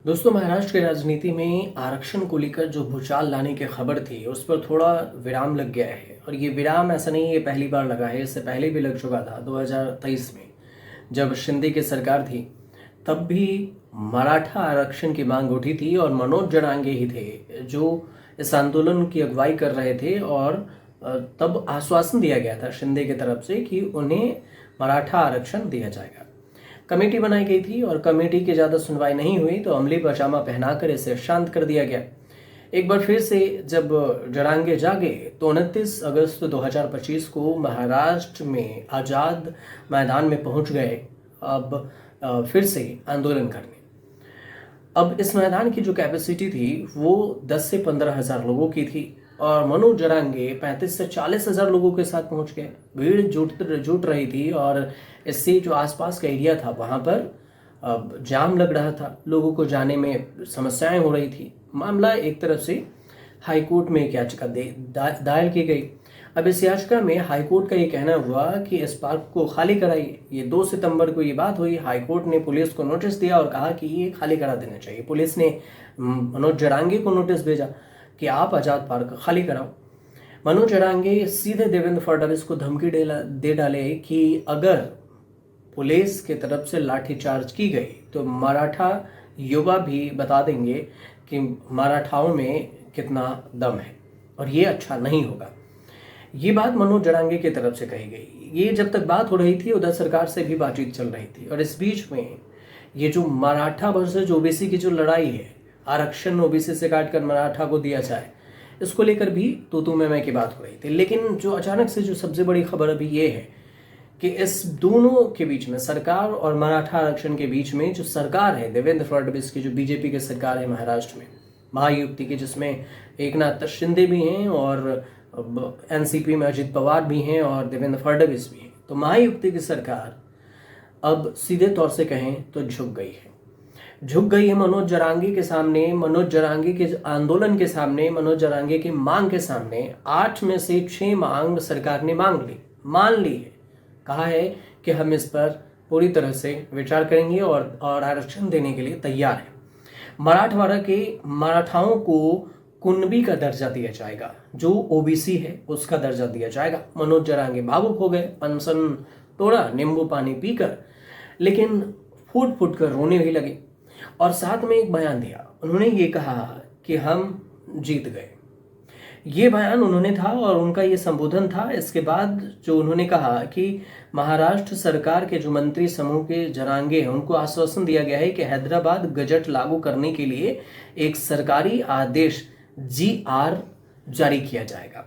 दोस्तों, महाराष्ट्र की राजनीति में आरक्षण को लेकर जो भूचाल लाने की खबर थी, उस पर थोड़ा विराम लग गया है। और ये विराम ऐसा नहीं है पहली बार लगा है, इससे पहले भी लग चुका था 2023 में जब शिंदे की सरकार थी। तब भी मराठा आरक्षण की मांग उठी थी और मनोज जरांगे ही थे जो इस आंदोलन की अगुवाई कर रहे थे। और तब आश्वासन दिया गया था शिंदे की तरफ से कि उन्हें मराठा आरक्षण दिया जाएगा। कमेटी बनाई गई थी और कमेटी की ज़्यादा सुनवाई नहीं हुई तो अमली पजामा पहनाकर इसे शांत कर दिया गया। एक बार फिर से जब जरांगे जागे तो 29 अगस्त 2025 को महाराष्ट्र में आज़ाद मैदान में पहुंच गए। अब फिर से आंदोलन करने। अब इस मैदान की जो कैपेसिटी थी वो 10 से 15 हज़ार लोगों की थी और मनोज जरांगे 35 से 40 हज़ार लोगों के साथ पहुंच गए। भीड़ जुट रही थी और इससे जो आसपास का एरिया था वहां पर जाम लग रहा था, लोगों को जाने में समस्याएं हो रही थी। मामला एक तरफ से हाईकोर्ट में एक याचिका दायर की गई। अब इस याचिका में हाईकोर्ट का ये कहना हुआ कि इस पार्क को खाली कराइए। ये 2 सितंबर को ये बात हुई। हाईकोर्ट ने पुलिस को नोटिस दिया और कहा कि ये खाली करा देना चाहिए। पुलिस ने मनोज जरांगे को नोटिस भेजा कि आप आज़ाद पार्क खाली कराओ। मनोज जरांगे सीधे देवेंद्र फडणवीस को धमकी दे डाले कि अगर पुलिस की तरफ से लाठीचार्ज की गई तो मराठा युवा भी बता देंगे कि मराठाओं में कितना दम है और ये अच्छा नहीं होगा। ये बात मनोज जरांगे की तरफ से कही गई। ये जब तक बात हो रही थी उधर सरकार से भी बातचीत चल रही थी और इस बीच में ये जो मराठा वर्सेज ओबीसी की जो लड़ाई है, आरक्षण ओबीसी से काटकर मराठा को दिया जाए, इसको लेकर भी तू मैं की बात हो रही थी। लेकिन जो अचानक से जो सबसे बड़ी खबर अभी ये है कि इस दोनों के बीच में, सरकार और मराठा आरक्षण के बीच में, जो सरकार है देवेंद्र फडणवीस की, जो बीजेपी की सरकार है महाराष्ट्र में, महायुति की, जिसमें एकनाथ शिंदे भी हैं और एनसीपी में अजित पवार भी हैं और देवेंद्र फडणवीस भी हैं, तो महायुति की सरकार अब सीधे तौर से कहें तो झुक गई है मनोज जरांगे के सामने, मनोज जरांगे के आंदोलन के सामने, मनोज जरांगे की मांग के सामने। 8 में से 6 मांग सरकार ने मान ली है। कहा है कि हम इस पर पूरी तरह से विचार करेंगे और आरक्षण देने के लिए तैयार हैं। मराठाओं को कुणबी का दर्जा दिया जाएगा, जो ओबीसी है उसका दर्जा दिया जाएगा। मनोज जरांगे भावुक हो गए, अनशन तोड़ा नींबू पानी पीकर, लेकिन फूट कर रोने भी लगे और साथ में एक बयान दिया। उन्होंने ये कहा कि हम जीत गए। ये बयान उन्होंने था और उनका ये संबोधन था। इसके बाद जो उन्होंने कहा कि महाराष्ट्र सरकार के जो मंत्री समूह के जरांगे हैं उनको आश्वासन दिया गया है कि हैदराबाद गजट लागू करने के लिए एक सरकारी आदेश GR जारी किया जाएगा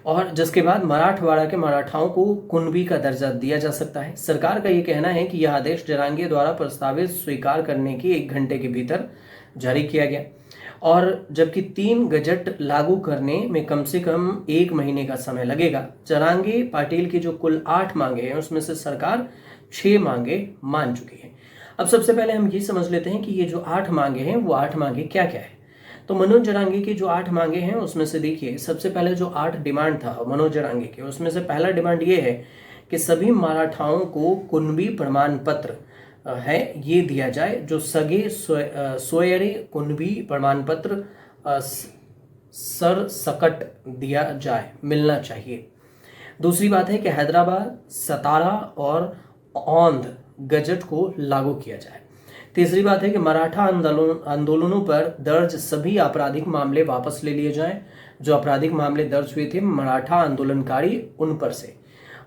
और जिसके बाद मराठवाड़ा के मराठाओं को कुणबी का दर्जा दिया जा सकता है। सरकार का ये कहना है कि यह आदेश जरांगे द्वारा प्रस्तावित स्वीकार करने के 1 घंटे के भीतर जारी किया गया और जबकि 3 गजट लागू करने में कम से कम 1 महीने का समय लगेगा। जरांगे पाटिल की जो कुल 8 मांगे हैं उसमें से सरकार 6 मांगे मान चुकी है। अब सबसे पहले हम ये समझ लेते हैं कि ये जो 8 मांगे हैं वो 8 मांगे क्या क्या है। तो मनोज जरांगे की जो 8 मांगे हैं उसमें से देखिए, सबसे पहले जो 8 डिमांड था मनोज जरांगे के, उसमें से पहला डिमांड ये है कि सभी मराठाओं को कुणबी प्रमाण पत्र है ये दिया जाए, जो सगे सोयरे कुणबी प्रमाण पत्र सरसकट दिया जाए, मिलना चाहिए। दूसरी बात है कि हैदराबाद, सतारा और औंध गजट को लागू किया जाए। तीसरी बात है कि मराठा आंदोलनों पर दर्ज सभी आपराधिक मामले वापस ले लिए जाएं, जो आपराधिक मामले दर्ज हुए थे मराठा आंदोलनकारी उन पर से।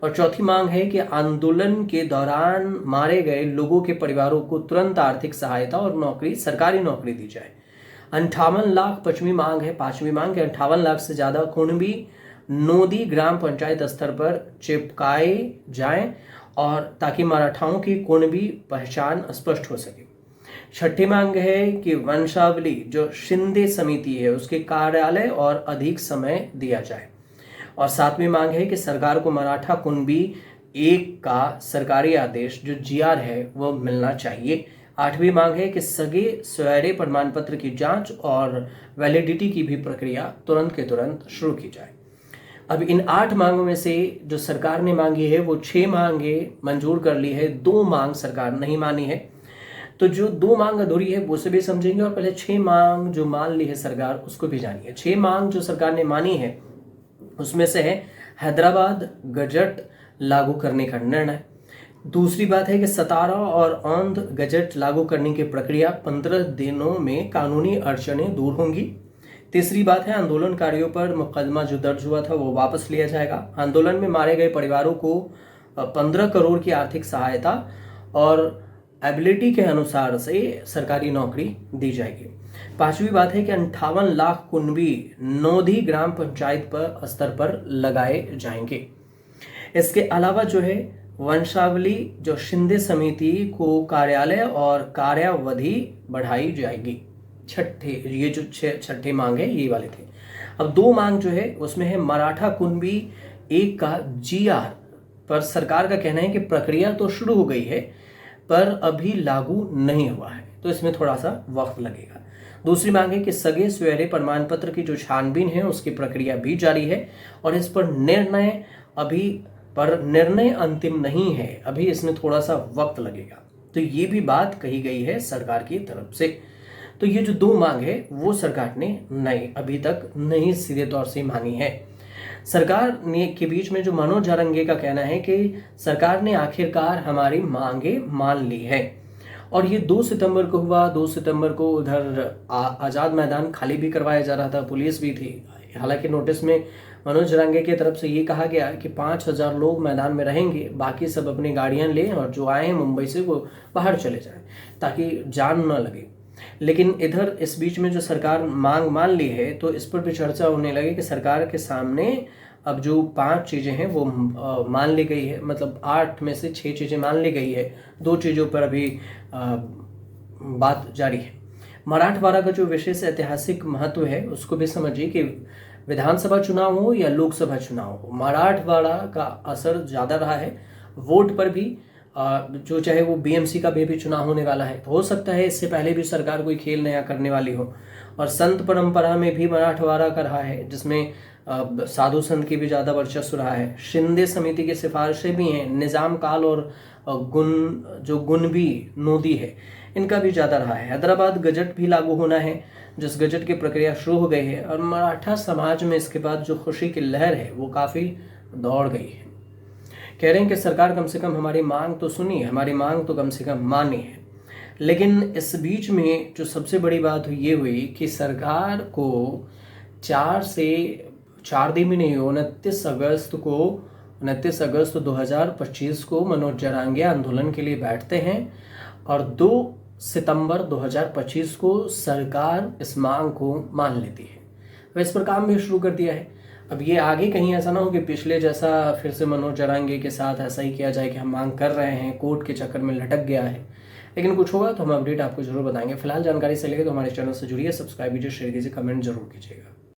और चौथी मांग है कि आंदोलन के दौरान मारे गए लोगों के परिवारों को तुरंत आर्थिक सहायता और सरकारी नौकरी दी जाए। 58 लाख पांचवी मांग है 58 लाख से ज्यादा कुणबी नोदी ग्राम पंचायत स्तर पर चिपकाए जाएं और ताकि मराठाओं की कुणबी पहचान स्पष्ट हो सके। छठी मांग है कि वंशावली जो शिंदे समिति है उसके कार्यालय और अधिक समय दिया जाए। और 7वीं मांग है कि सरकार को मराठा कुणबी 1 का सरकारी आदेश जो GR है वो मिलना चाहिए। 8वीं मांग है कि सगे सोयरे प्रमाण पत्र की जांच और वैलिडिटी की भी प्रक्रिया तुरंत के तुरंत शुरू की जाए। अब इन 8 मांगों में से जो सरकार ने मांगी है वो 6 मांगे मंजूर कर ली है, 2 मांग सरकार नहीं मानी है। तो जो 2 मांग अधूरी है वो से भी समझेंगे, और पहले 6 मांग जो मान ली है सरकार उसको भी जानिए। 6 मांग जो सरकार ने मानी है उसमें से है हैदराबाद गजट लागू करने का निर्णय। दूसरी बात है कि सतारा और औंध गजट लागू करने की प्रक्रिया 15 दिनों में कानूनी अड़चनें दूर होंगी। तीसरी बात है आंदोलनकारियों पर मुकदमा जो दर्ज हुआ था वो वापस लिया जाएगा। आंदोलन में मारे गए परिवारों को 15 करोड़ की आर्थिक सहायता और एबिलिटी के अनुसार से सरकारी नौकरी दी जाएगी। पांचवी बात है कि 58 लाख कुनबी नोधी ग्राम पंचायत पर स्तर पर लगाए जाएंगे। इसके अलावा जो है वंशावली जो शिंदे समिति को कार्यालय और कार्यावधि बढ़ाई जाएगी। ये जो छठे मांग है ये वाले थे। अब 2 मांग जो है उसमें है मराठा कुनबी 1 का GR पर सरकार का कहना है कि प्रक्रिया तो शुरू हो गई है पर अभी लागू नहीं हुआ है, तो इसमें थोड़ा सा वक्त लगेगा। दूसरी मांग है कि सगे सवेरे प्रमाण पत्र की जो छानबीन है उसकी प्रक्रिया भी जारी है और इस पर निर्णय अंतिम नहीं है, अभी इसमें थोड़ा सा वक्त लगेगा। तो ये भी बात कही गई है सरकार की तरफ से। तो ये जो 2 मांग है वो सरकार ने अभी तक नहीं सीधे तौर से मानी है। सरकार ने के बीच में जो मनोज जारंगे का कहना है कि सरकार ने आखिरकार हमारी मांगे मान ली है, और ये 2 सितंबर को हुआ। 2 सितंबर को उधर आज़ाद मैदान खाली भी करवाया जा रहा था, पुलिस भी थी। हालांकि नोटिस में मनोज जारंगे की तरफ से ये कहा गया कि 5000 लोग मैदान में रहेंगे, बाकी सब अपनी गाड़ियां लें और जो आए हैं मुंबई से वो बाहर चले जाएं ताकि जान न लगे। लेकिन इधर इस बीच में जो सरकार मांग मान ली है तो इस पर भी चर्चा होने लगी कि सरकार के सामने अब जो 5 चीज़ें हैं वो मान ली गई है, मतलब 8 में से 6 चीज़ें मान ली गई है, 2 चीज़ों पर अभी बात जारी है। मराठवाड़ा का जो विशेष ऐतिहासिक महत्व है उसको भी समझिए कि विधानसभा चुनाव हो या लोकसभा चुनाव हो, मराठवाड़ा का असर ज़्यादा रहा है वोट पर भी। जो चाहे वो BMC का भी चुनाव होने वाला है, तो हो सकता है इससे पहले भी सरकार कोई खेल नया करने वाली हो। और संत परंपरा में भी मराठवाड़ा का रहा है, जिसमें साधु संत की भी ज़्यादा वर्चस्व रहा है। शिंदे समिति की सिफारिशें भी हैं। निज़ाम काल और गुनबी नोदी है इनका भी ज़्यादा रहा है। हैदराबाद गजट भी लागू होना है, जिस गजट की प्रक्रिया शुरू हो गई है, और मराठा समाज में इसके बाद जो खुशी की लहर है वो काफ़ी दौड़ गई है। कह रहे हैं कि सरकार कम से कम हमारी मांग तो सुनी, हमारी मांग तो कम से कम मानी है। लेकिन इस बीच में जो सबसे बड़ी बात ये हुई कि सरकार को 4 दिन भी नहीं, 29 अगस्त 2025 को मनोज जारंगे आंदोलन के लिए बैठते हैं और 2 सितंबर 2025 को सरकार इस मांग को मान लेती है। वह इस पर काम भी शुरू कर दिया है। अब ये आगे कहीं ऐसा ना हो कि पिछले जैसा फिर से मनोज जारंगे के साथ ऐसा ही किया जाए कि हम मांग कर रहे हैं, कोर्ट के चक्कर में लटक गया है। लेकिन कुछ होगा तो हम अपडेट आपको जरूर बताएंगे। फिलहाल जानकारी से लेकर तो हमारे चैनल से जुड़िए, सब्सक्राइब कीजिए, शेयर कीजिए, कमेंट जरूर कीजिएगा।